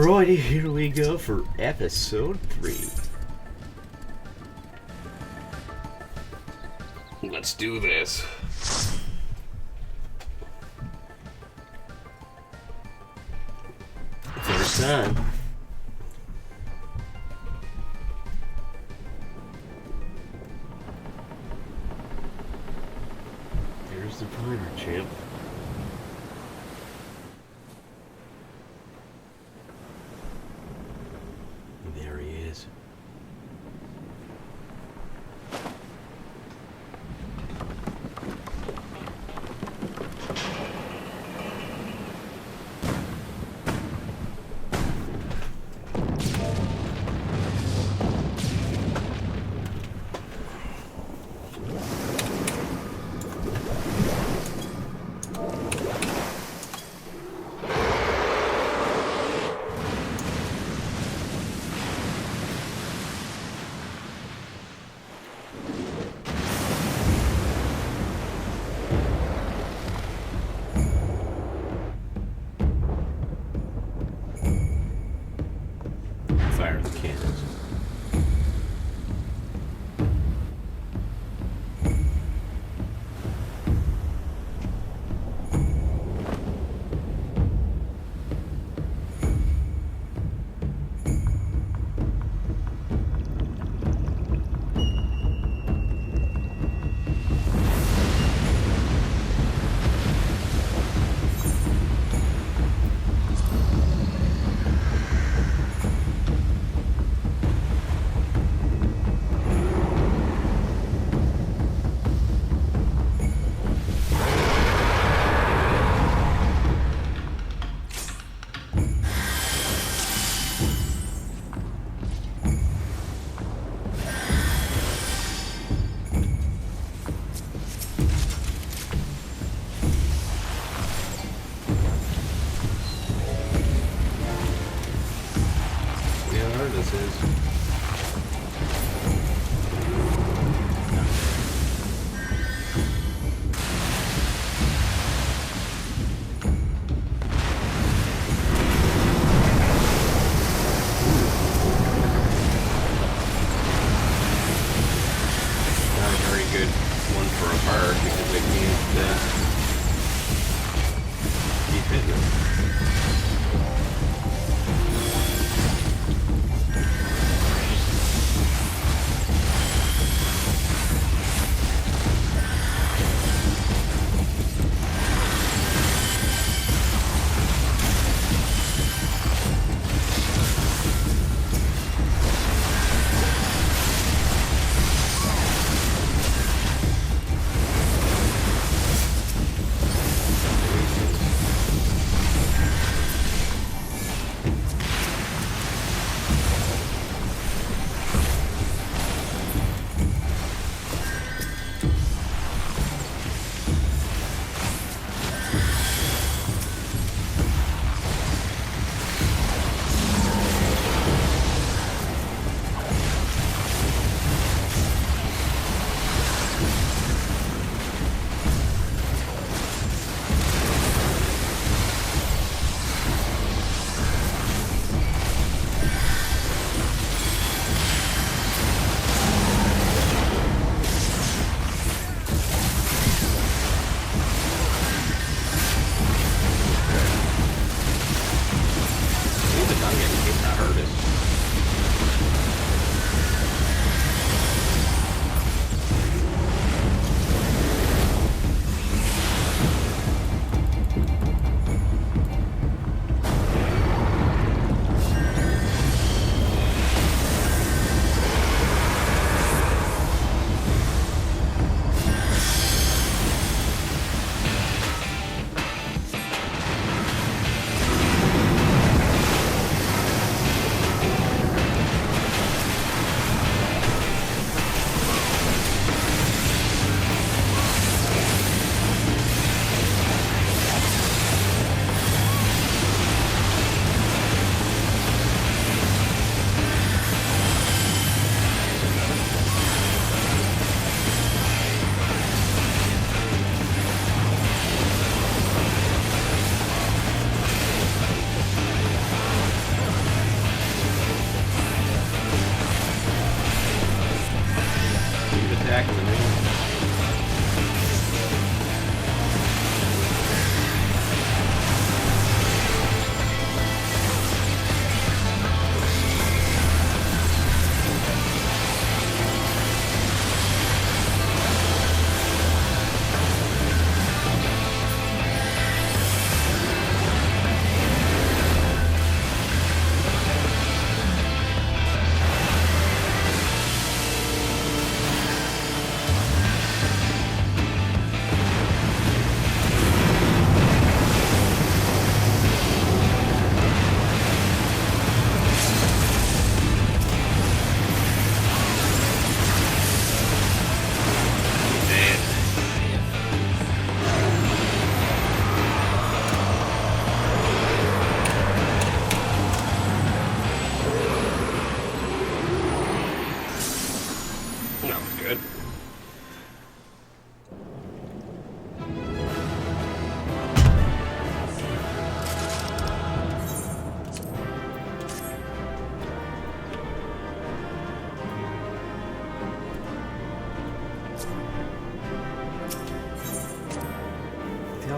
Alrighty, here we go for episode 3. Let's do this. First time. There's the primer chip. There he is. Fire the cannons. This is. Not a very good one for a bird because it can't keep hitting it.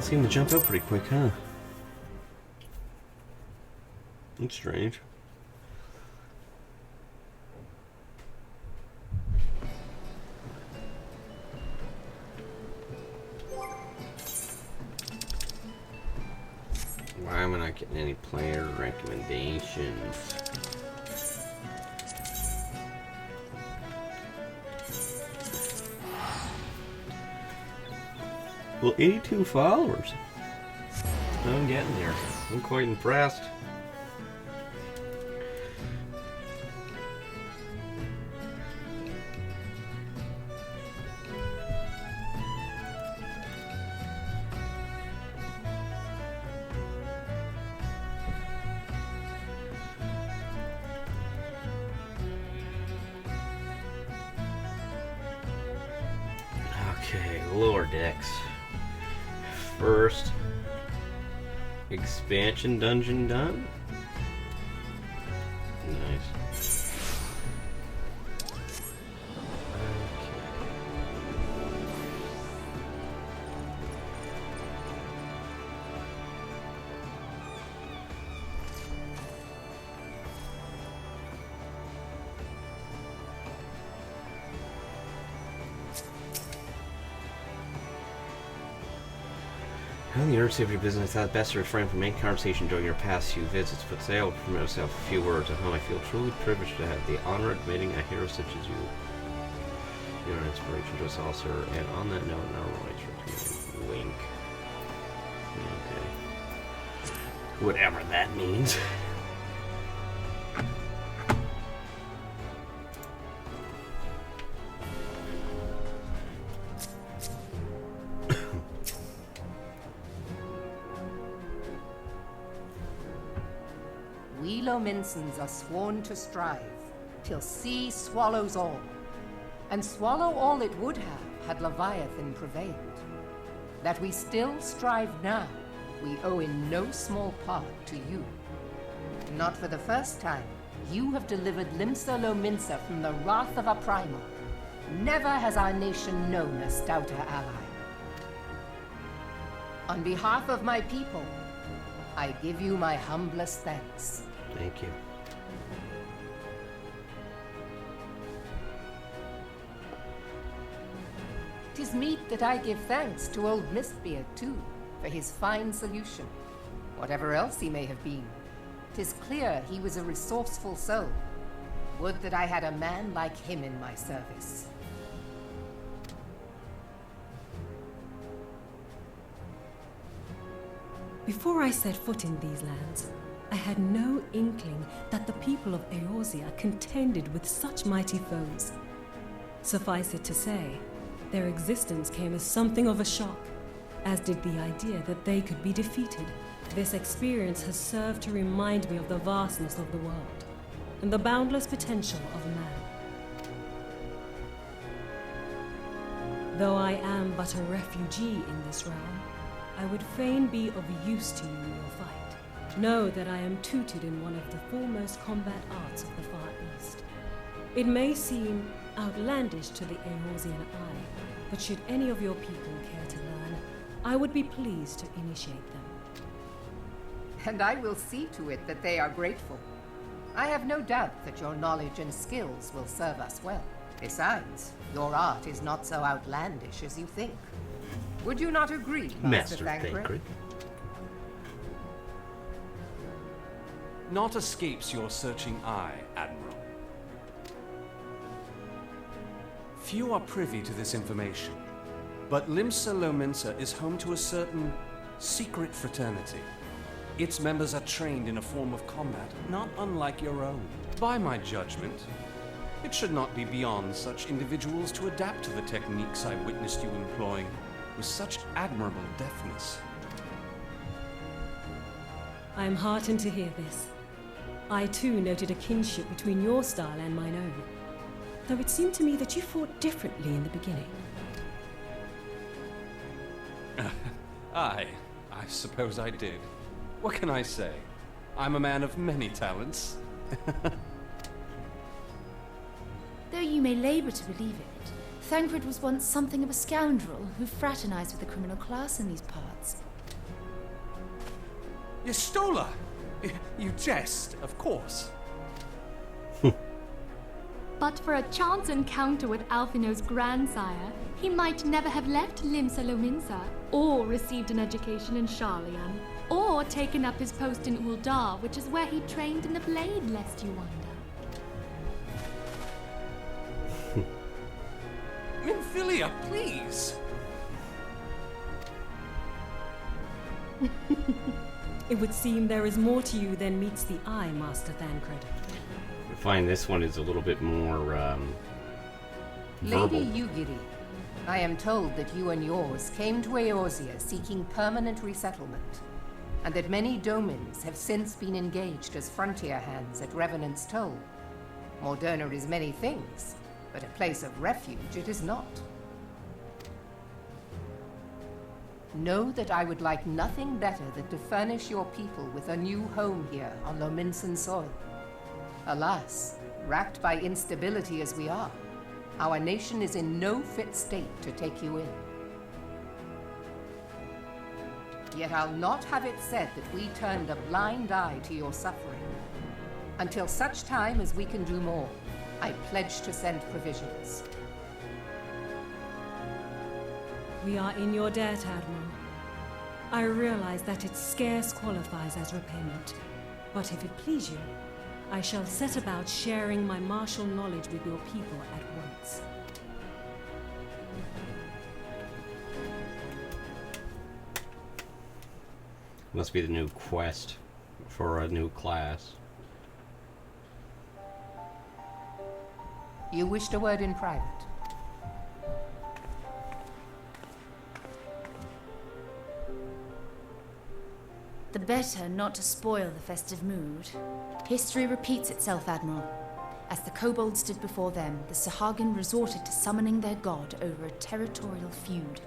seem to jump out pretty quick, huh? That's strange. Why am I not getting any player recommendations? Well, 82 followers. I'm getting there. I'm quite impressed. Okay, lower decks. First expansion dungeon done. Nice. In the emergency of your business, I thought best to refrain from any conversation during your past few visits, but today I will permit myself a few words at home. I feel truly privileged to have the honor of admitting a hero such as you. You're an inspiration to us all, sir. And on that note, now right, wink. Okay. Whatever that means. We Lominsons are sworn to strive, till sea swallows all. And swallow all it would have, had Leviathan prevailed. That we still strive now, we owe in no small part to you. Not for the first time, you have delivered Limsa Lominsa from the wrath of a primal. Never has our nation known a stouter ally. On behalf of my people, I give you my humblest thanks. Thank you. Tis meet that I give thanks to old Mistbeard, too, for his fine solution. Whatever else he may have been, 'tis clear he was a resourceful soul. Would that I had a man like him in my service. Before I set foot in these lands, I had no inkling that the people of Eorzea contended with such mighty foes. Suffice it to say, their existence came as something of a shock, as did the idea that they could be defeated. This experience has served to remind me of the vastness of the world, and the boundless potential of man. Though I am but a refugee in this realm, I would fain be of use to you in your fight. Know that I am tutored in one of the foremost combat arts of the Far East. It may seem outlandish to the Eorzean eye, but should any of your people care to learn, I would be pleased to initiate them. And I will see to it that they are grateful. I have no doubt that your knowledge and skills will serve us well. Besides, your art is not so outlandish as you think. Would you not agree, Master Thancred? Naught escapes your searching eye, Admiral. Few are privy to this information, but Limsa Lominsa is home to a certain secret fraternity. Its members are trained in a form of combat not unlike your own. By my judgment, it should not be beyond such individuals to adapt to the techniques I witnessed you employing with such admirable deftness. I am heartened to hear this. I too noted a kinship between your style and mine own, though it seemed to me that you fought differently in the beginning. I suppose I did. What can I say? I'm a man of many talents. Though you may labor to believe it, Thancred was once something of a scoundrel who fraternized with the criminal class in these parts. Yestola! You jest, of course. But for a chance encounter with Alphino's grandsire, he might never have left Limsa Lominsa, or received an education in Sharlayan, or taken up his post in Uldar, which is where he trained in the blade, lest you wonder. Minfilia, please! It would seem there is more to you than meets the eye, Master Thancred. I find this one is a little bit more verbal. Lady Yugiri, I am told that you and yours came to Eorzea seeking permanent resettlement, and that many domins have since been engaged as frontier hands at Revenant's Toll. Moderna is many things, but a place of refuge it is not. Know that I would like nothing better than to furnish your people with a new home here on Lominsan soil. Alas, racked by instability as we are, our nation is in no fit state to take you in. Yet I'll not have it said that we turned a blind eye to your suffering. Until such time as we can do more, I pledge to send provisions. We are in your debt, Admiral. I realize that it scarce qualifies as repayment, but if it please you, I shall set about sharing my martial knowledge with your people at once. Must be the new quest for a new class. You wished a word in private. The better not to spoil the festive mood. History repeats itself, Admiral. As the kobolds did before them, the Sahagin resorted to summoning their god over a territorial feud.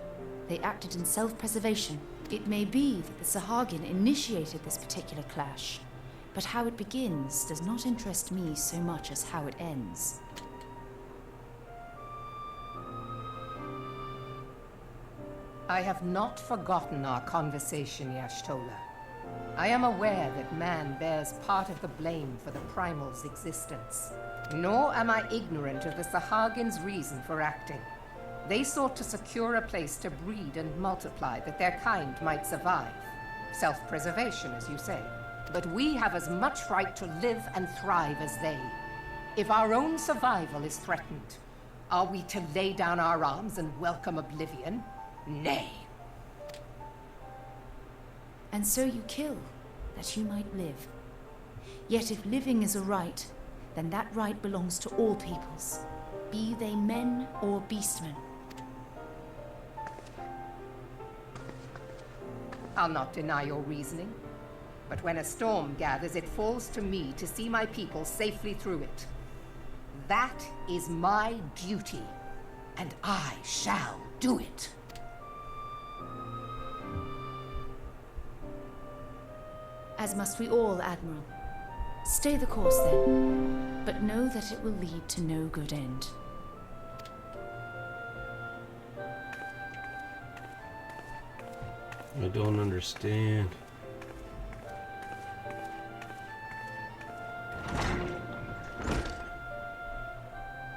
They acted in self-preservation. It may be that the Sahagin initiated this particular clash, but how it begins does not interest me so much as how it ends. I have not forgotten our conversation, Y'ashtola. I am aware that man bears part of the blame for the Primal's existence. Nor am I ignorant of the Sahagin's reason for acting. They sought to secure a place to breed and multiply that their kind might survive. Self-preservation, as you say. But we have as much right to live and thrive as they. If our own survival is threatened, are we to lay down our arms and welcome oblivion? Nay. And so you kill, that you might live. Yet if living is a right, then that right belongs to all peoples, be they men or beastmen. I'll not deny your reasoning, but when a storm gathers, it falls to me to see my people safely through it. That is my duty, and I shall do it. As must we all, Admiral. Stay the course then, but know that it will lead to no good end. I don't understand.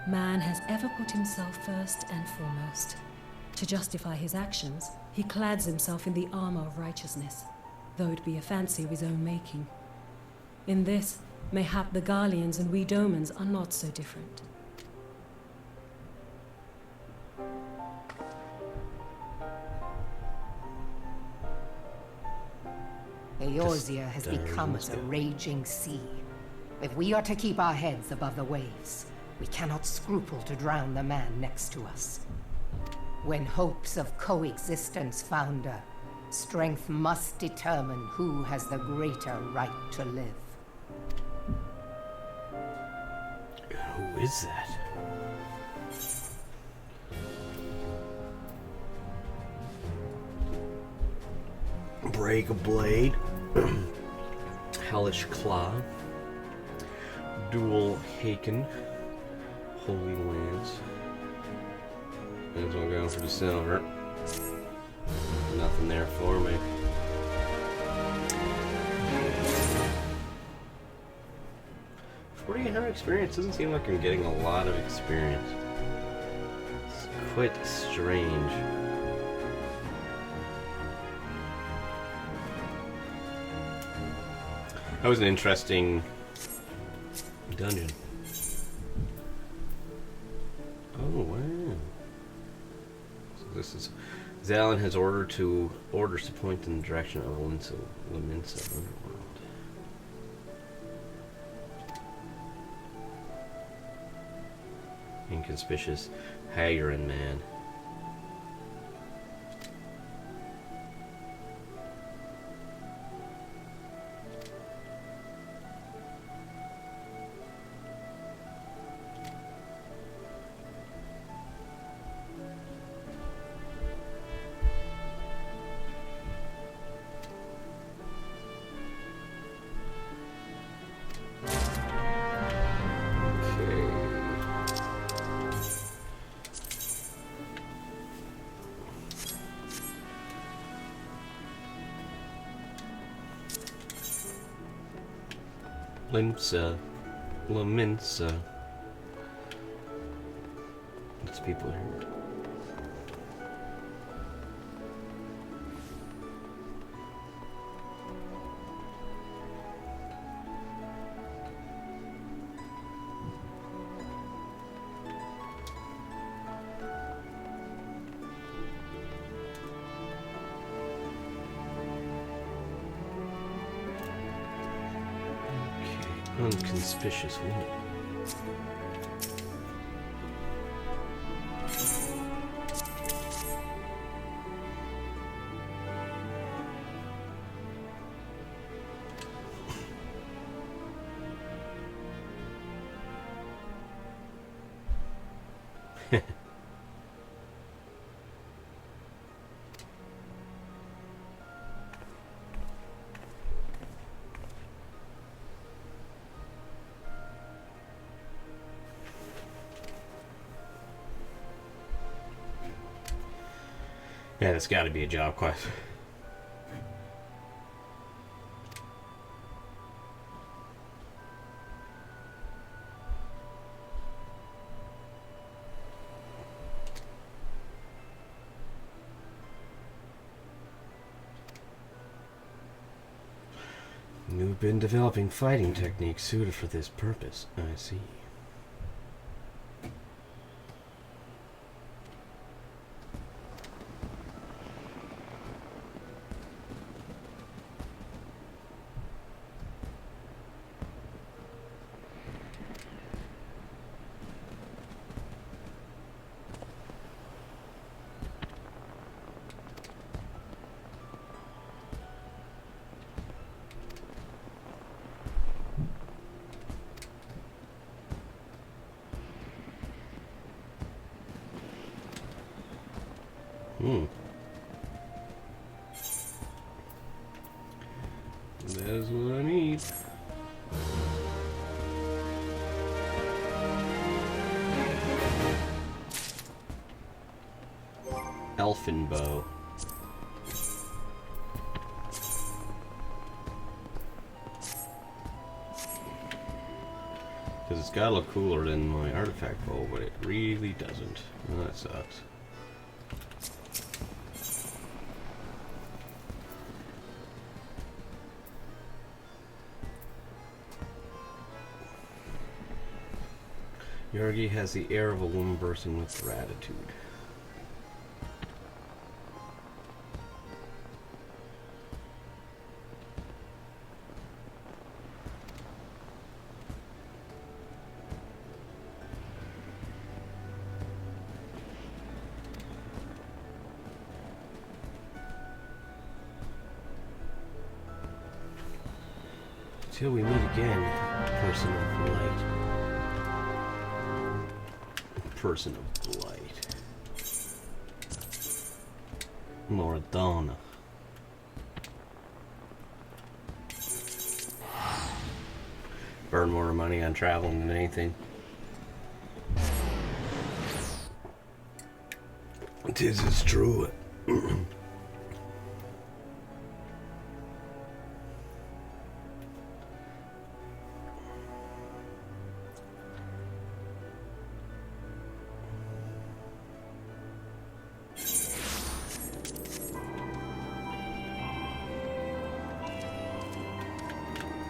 Man has ever put himself first and foremost. To justify his actions, he clads himself in the armor of righteousness, though it be a fancy of his own making. In this, mayhap the Garleans and we Domans are not so different. Eorzea has become as a raging sea. If we are to keep our heads above the waves, we cannot scruple to drown the man next to us. When hopes of coexistence founder, strength must determine who has the greater right to live. Who is that? Break a blade. Hellish Claw. Dual Haken. Holy Lance. As I'm going for the silver. Nothing there for me. 4,800 experience doesn't seem like I'm getting a lot of experience. It's quite strange. That was an interesting dungeon. Oh wow! So this is Zalin has orders to point in the direction of Laminsa Underworld. Inconspicuous Hagerin man. Laminsa. It's people here. Unconspicuous woman. Yeah, that's got to be a job quest. You've been developing fighting techniques suited for this purpose. I see. That is what I need. Elfin bow. Because it's gotta look cooler than my artifact bow, but it really doesn't. Well, that sucks. Yorgi has the air of a woman bursting with gratitude. Till we meet again, person of light. Person of light. Loredana. Burn more money on traveling than anything. Tis is true.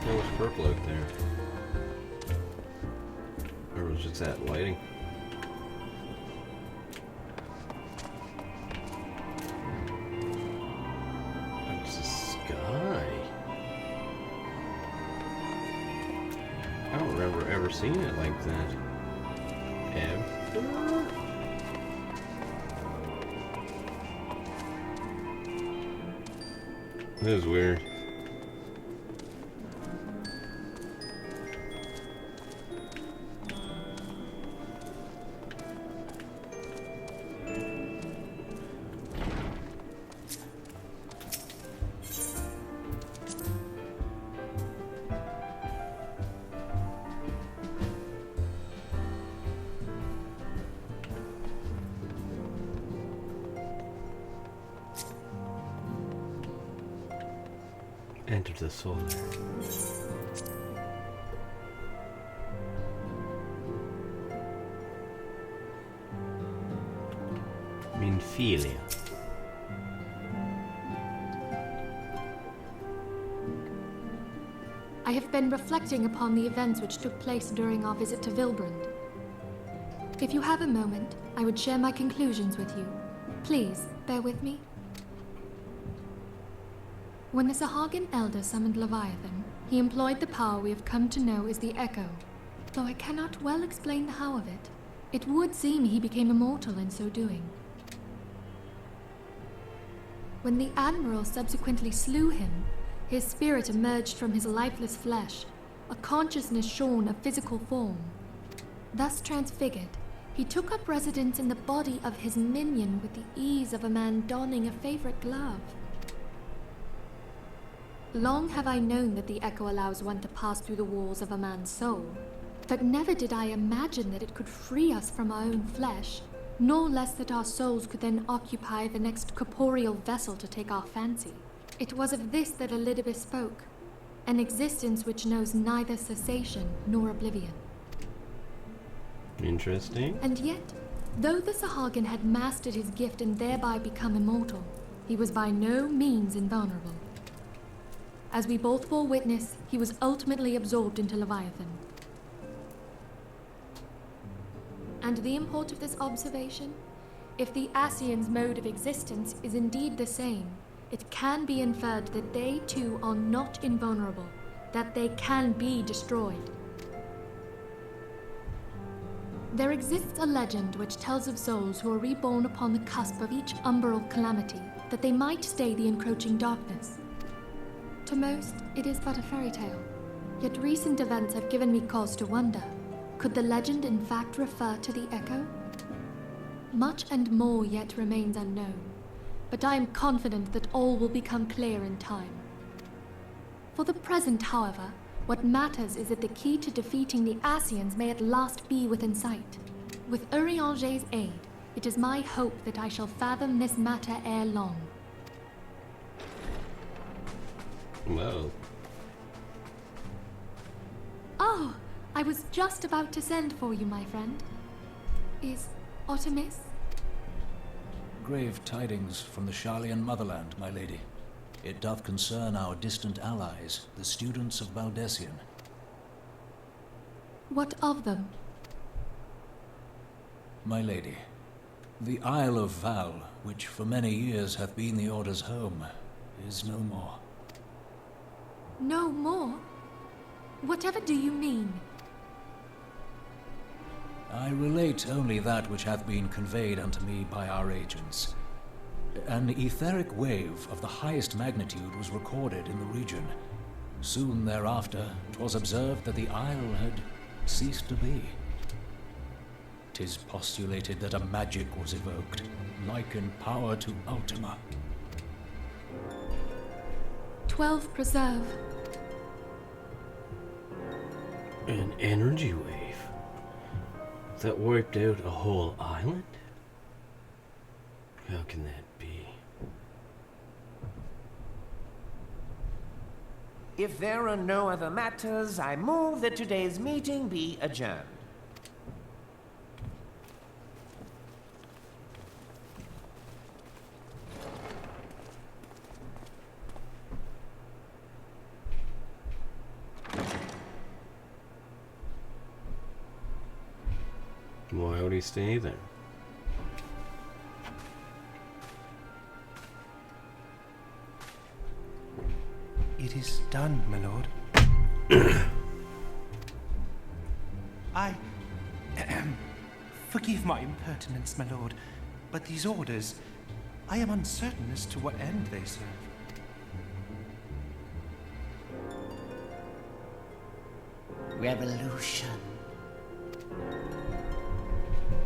It was purple out there. Or was it just that lighting? It's the sky. I don't remember ever seeing it like that. Ever? That is weird. Enter the soul. Minfilia. I have been reflecting upon the events which took place during our visit to Vilbrand. If you have a moment, I would share my conclusions with you. Please, bear with me. When the Sahagin Elder summoned Leviathan, he employed the power we have come to know as the Echo. Though I cannot well explain the how of it, it would seem he became immortal in so doing. When the Admiral subsequently slew him, his spirit emerged from his lifeless flesh, a consciousness shorn of physical form. Thus transfigured, he took up residence in the body of his minion with the ease of a man donning a favorite glove. Long have I known that the Echo allows one to pass through the walls of a man's soul, but never did I imagine that it could free us from our own flesh, nor less that our souls could then occupy the next corporeal vessel to take our fancy. It was of this that Elizabeth spoke, an existence which knows neither cessation nor oblivion. Interesting. And yet, though the Sahagin had mastered his gift and thereby become immortal, he was by no means invulnerable. As we both bore witness, he was ultimately absorbed into Leviathan. And the import of this observation? If the Ascians' mode of existence is indeed the same, it can be inferred that they too are not invulnerable, that they can be destroyed. There exists a legend which tells of souls who are reborn upon the cusp of each umbral calamity, that they might stay the encroaching darkness. To most, it is but a fairy tale. Yet recent events have given me cause to wonder. Could the legend in fact refer to the Echo? Much and more yet remains unknown, but I am confident that all will become clear in time. For the present, however, what matters is that the key to defeating the Ascians may at last be within sight. With Urianger's aid, it is my hope that I shall fathom this matter ere long. Whoa. Oh, I was just about to send for you, my friend. Is Artemis? Grave tidings from the Sharlayan motherland, my lady. It doth concern our distant allies, the students of Baldessian. What of them? My lady, the Isle of Val, which for many years hath been the Order's home, is no more. No more? Whatever do you mean? I relate only that which hath been conveyed unto me by our agents. An etheric wave of the highest magnitude was recorded in the region. Soon thereafter, 'twas observed that the isle had ceased to be. 'Tis postulated that a magic was evoked, like in power to Ultima. 12 Preserve. An energy wave that wiped out a whole island? How can that be? If there are no other matters, I move that today's meeting be adjourned. Why would he stay there? It is done, my lord. I... Forgive my impertinence, my lord, but these orders, I am uncertain as to what end they serve. Revolution.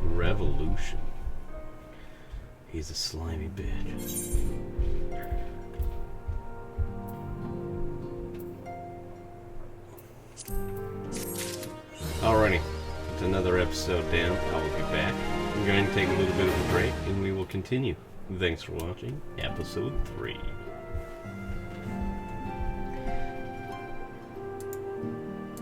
Revolution. He's a slimy bitch. Alrighty, it's another episode down. I will be back. I'm going to take a little bit of a break and we will continue. Thanks for watching episode 3.